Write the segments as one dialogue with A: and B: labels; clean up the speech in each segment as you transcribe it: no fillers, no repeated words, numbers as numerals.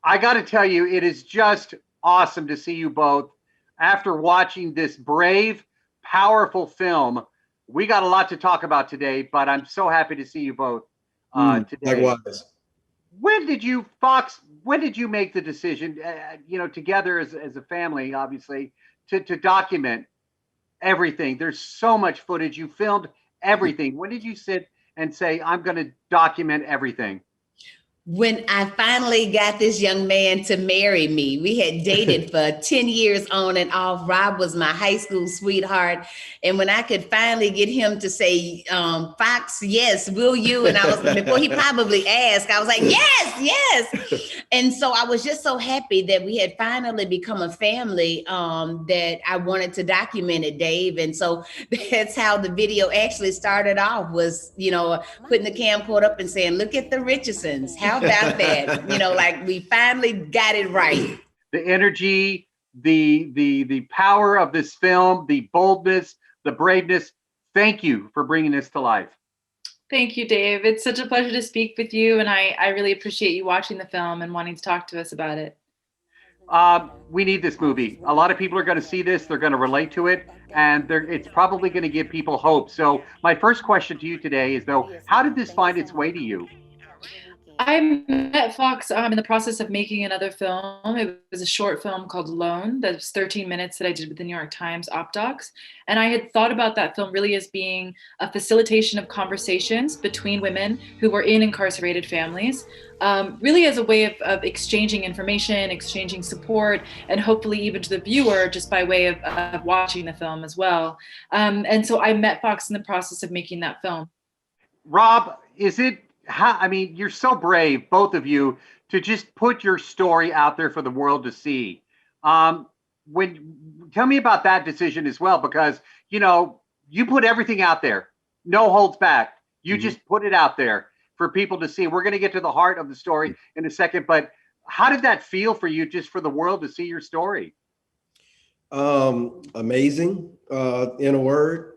A: I got to tell you, it is just awesome to see you both. After watching this brave, powerful film, we got a lot to talk about today, but I'm so happy to see you both today.
B: Likewise.
A: When did you, Fox, when did you make the decision, together as a family, obviously, to document everything? There's so much footage. You filmed everything. When did you sit and say, I'm going to document everything?
C: When I finally got this young man to marry me. We had dated for 10 years on and off. Rob was my high school sweetheart. And when I could finally get him to say, Fox, yes, will you? And I was, before he probably asked, I was like, yes, yes. And so I was just so happy that we had finally become a family, that I wanted to document it, Dave. And so that's how the video actually started off, was, putting the camcorder up and saying, look at the Richardsons. How about that? Like, we finally got it right.
A: The energy, the power of this film, the boldness, the braveness. Thank you for bringing this to life.
D: Thank you, Dave. It's such a pleasure to speak with you, and I really appreciate you watching the film and wanting to talk to us about it.
A: We need this movie. A lot of people are going to see this. They're going to relate to it, and it's probably going to give people hope. So my first question to you today is, though, how did this find its way to you?
D: I met Fox in the process of making another film. It was a short film called Lone that was 13 minutes that I did with the New York Times Op Docs. And I had thought about that film really as being a facilitation of conversations between women who were in incarcerated families, really as a way of exchanging information, exchanging support, and hopefully even to the viewer just by way of watching the film as well. And so I met Fox in the process of making that film.
A: Rob, you're so brave, both of you, to just put your story out there for the world to see. Tell me about that decision as well, because you put everything out there, no holds back. You just put it out there for people to see. We're going to get to the heart of the story in a second, but how did that feel for you, just for the world to see your story?
B: Amazing, in a word,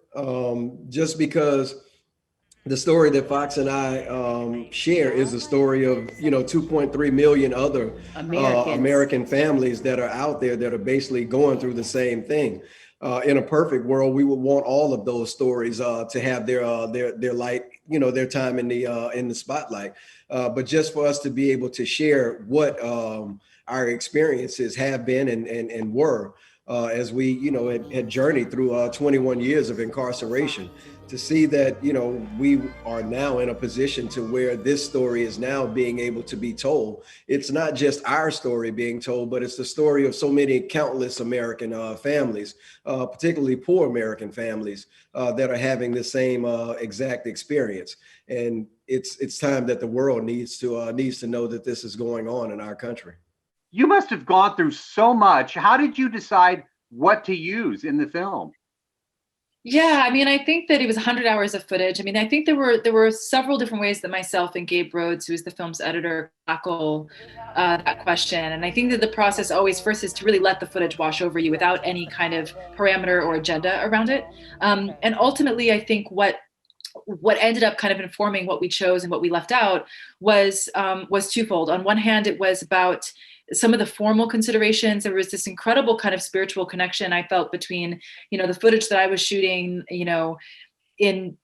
B: just because the story that Fox and I share is the story of 2.3 million other American families that are out there that are basically going through the same thing. In a perfect world, we would want all of those stories to have their light, their time in the spotlight. But just for us to be able to share what our experiences have been and were, as we had journeyed through 21 years of incarceration, to see that we are now in a position to where this story is now being able to be told. It's not just our story being told, but it's the story of so many countless American families, particularly poor American families, that are having the same exact experience. And it's time that the world needs to know that this is going on in our country.
A: You must have gone through so much. How did you decide what to use in the film?
D: Yeah, I think that it was 100 hours of footage. I think there were several different ways that myself and Gabe Rhodes, who is the film's editor, tackle that question. And I think that the process always first is to really let the footage wash over you without any kind of parameter or agenda around it. And ultimately, I think what ended up kind of informing what we chose and what we left out was twofold. On one hand, it was about some of the formal considerations. There was this incredible kind of spiritual connection I felt between, the footage that I was shooting, in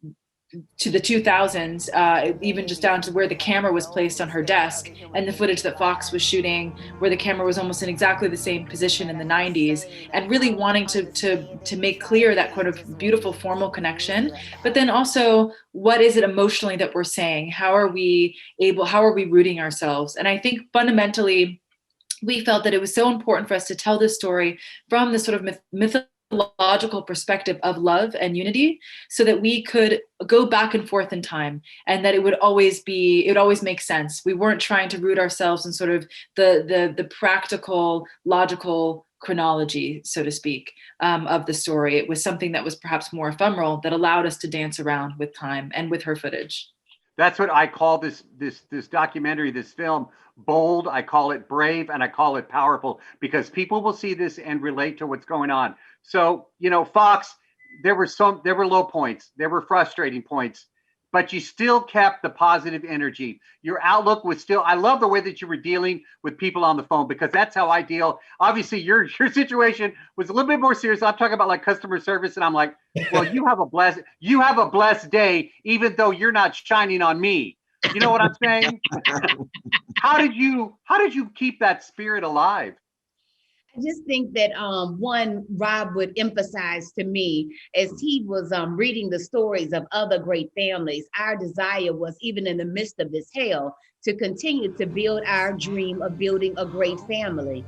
D: to the 2000s, even just down to where the camera was placed on her desk, and the footage that Fox was shooting where the camera was almost in exactly the same position in the 90s, and really wanting to make clear that kind of beautiful formal connection. But then also, what is it emotionally that we're saying? How are we rooting ourselves? And I think fundamentally, we felt that it was so important for us to tell this story from the sort of mythological perspective of love and unity, so that we could go back and forth in time, and that it would always make sense. We weren't trying to root ourselves in sort of the practical, logical chronology, so to speak, of the story. It was something that was perhaps more ephemeral, that allowed us to dance around with time and with her footage.
A: That's what I call this documentary, this film, bold. I call it brave, and I call it powerful, because people will see this and relate to what's going on. So, Fox, there were low points, there were frustrating points. but you still kept the positive energy. Your outlook was still, I love the way that you were dealing with people on the phone, because that's how I deal. Obviously, your situation was a little bit more serious. I'm talking about like customer service, and I'm like, well, you have a blessed day, even though you're not shining on me. You know what I'm saying? How did you keep that spirit alive?
C: I just think that one, Rob would emphasize to me as he was reading the stories of other great families. Our desire was, even in the midst of this hell, to continue to build our dream of building a great family.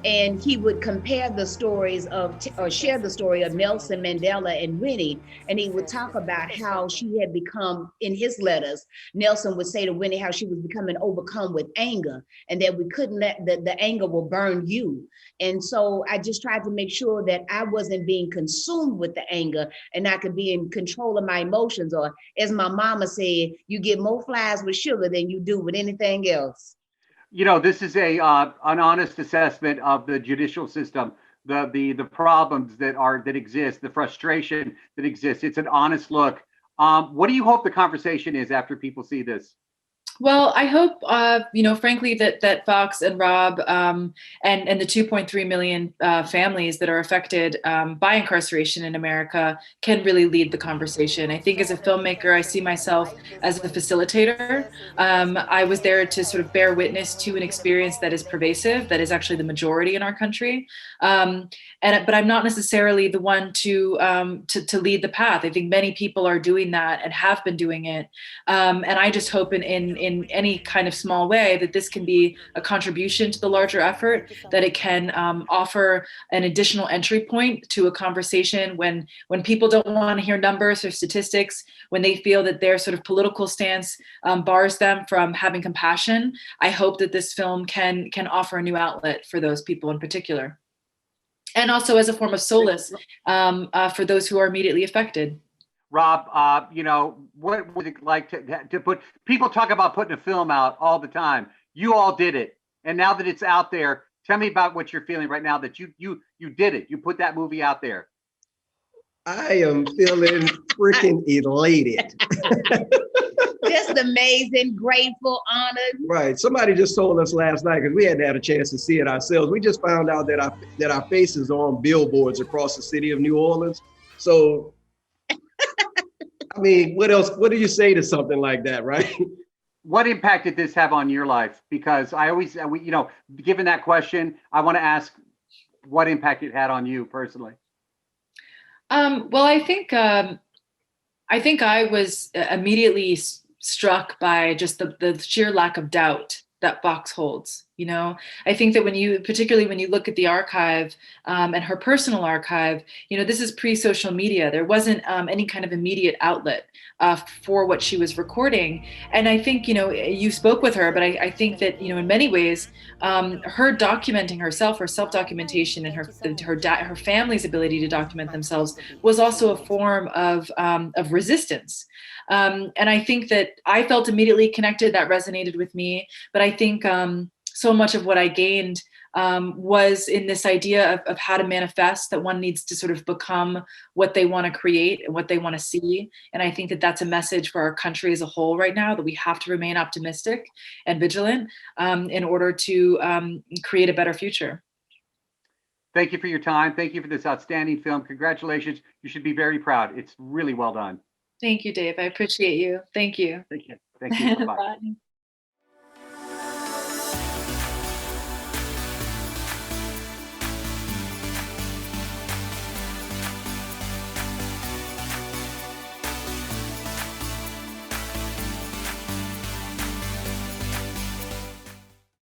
C: And he would compare the stories of, or share the story of Nelson Mandela and Winnie. And he would talk about how she had become, in his letters, Nelson would say to Winnie how she was becoming overcome with anger, and that we couldn't let the anger will burn you. And so I just tried to make sure that I wasn't being consumed with the anger, and I could be in control of my emotions. Or as my mama said, you get more flies with sugar than you do with anything else.
A: You know, this is a an honest assessment of the judicial system, the problems that exist, the frustration that exists. It's an honest look. What do you hope the conversation is after people see this?
D: Well, I hope, frankly, that Fox and Rob and the 2.3 million families that are affected by incarceration in America can really lead the conversation. I think as a filmmaker, I see myself as a facilitator. I was there to sort of bear witness to an experience that is pervasive, that is actually the majority in our country. But I'm not necessarily the one to lead the path. I think many people are doing that and have been doing it. And I just hope in any kind of small way that this can be a contribution to the larger effort, that it can offer an additional entry point to a conversation when people don't want to hear numbers or statistics, when they feel that their sort of political stance bars them from having compassion. I hope that this film can offer a new outlet for those people in particular. And also as a form of solace for those who are immediately affected.
A: Rob, what would it like to put, people talk about putting a film out all the time. You all did it. And now that it's out there, tell me about what you're feeling right now that you did it. You put that movie out there.
B: I am feeling freaking elated.
C: Just amazing, grateful, honored.
B: Right. Somebody just told us last night, because we hadn't had a chance to see it ourselves. We just found out that our faces are on billboards across the city of New Orleans. So I mean, what else? What do you say to something like that, right?
A: What impact did this have on your life? Because I always, given that question, I want to ask what impact it had on you personally.
D: Well, I think I was immediately struck by just the sheer lack of doubt that Fox holds. I think that particularly when you look at the archive and her personal archive, this is pre-social media. There wasn't any kind of immediate outlet for what she was recording. And I think, you spoke with her, but I think that, in many ways, her documenting herself, her self-documentation, and her family's ability to document themselves was also a form of resistance. And I think that I felt immediately connected. That resonated with me. But I think so much of what I gained was in this idea of how to manifest, that one needs to sort of become what they want to create and what they want to see. And I think that that's a message for our country as a whole right now, that we have to remain optimistic and vigilant in order to create a better future.
A: Thank you for your time. Thank you for this outstanding film. Congratulations. You should be very proud. It's really well done.
D: Thank you, Dave. I appreciate you. Thank you.
A: Thank you. Thank you. Bye-bye.
D: Bye.